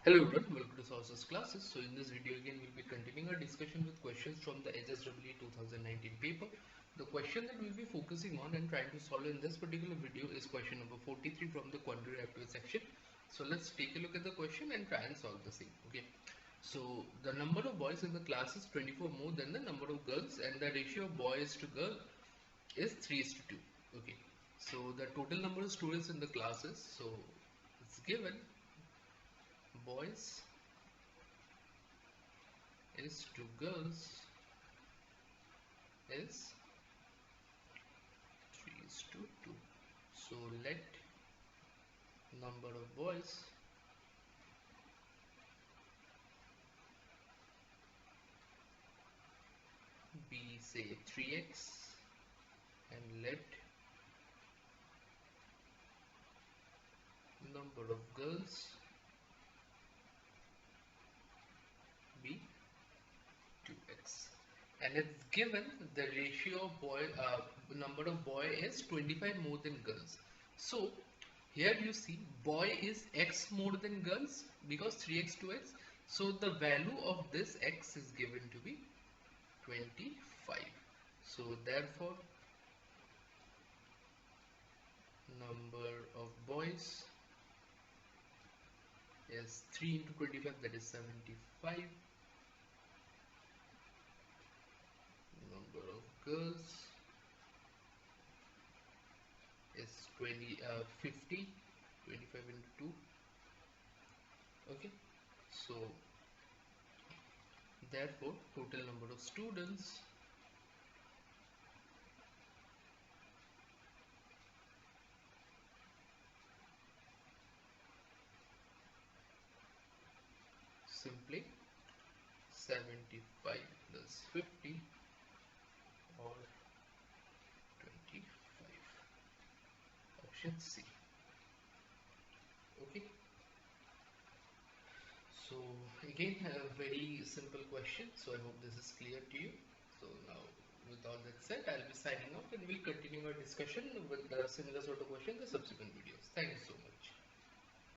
Hello everyone, welcome to Sources classes. So in this video again we'll be continuing our discussion with questions from the HSEE 2019 paper. The question that we'll be focusing on and trying to solve in this particular video is question number 43 from the quantitative aptitude section. So let's take a look at the question and try and solve the same. Okay. So the number of boys in the class is 24 more than the number of girls, and the ratio of boys to girl is 3:2. Okay. So the total number of students in the classes, so it's given boys is to girls is 3:2. So let number of boys be say 3x and let number of girls be 2x, and it's given the ratio of number of boy is 25 more than girls. So here you see boy is x more than girls because 3x 2x, so the value of this x is given to be 25. So therefore number of boys is 3 into 25, that is 75. Number of girls is 50, 25 into 2. Okay, so therefore total number of students simply 75 plus 50 or 25. Option C. Okay. So again a very simple question. So I hope this is clear to you. So now with all that said, I'll be signing off and we'll continue our discussion with the similar sort of question in the subsequent videos. Thank you so much.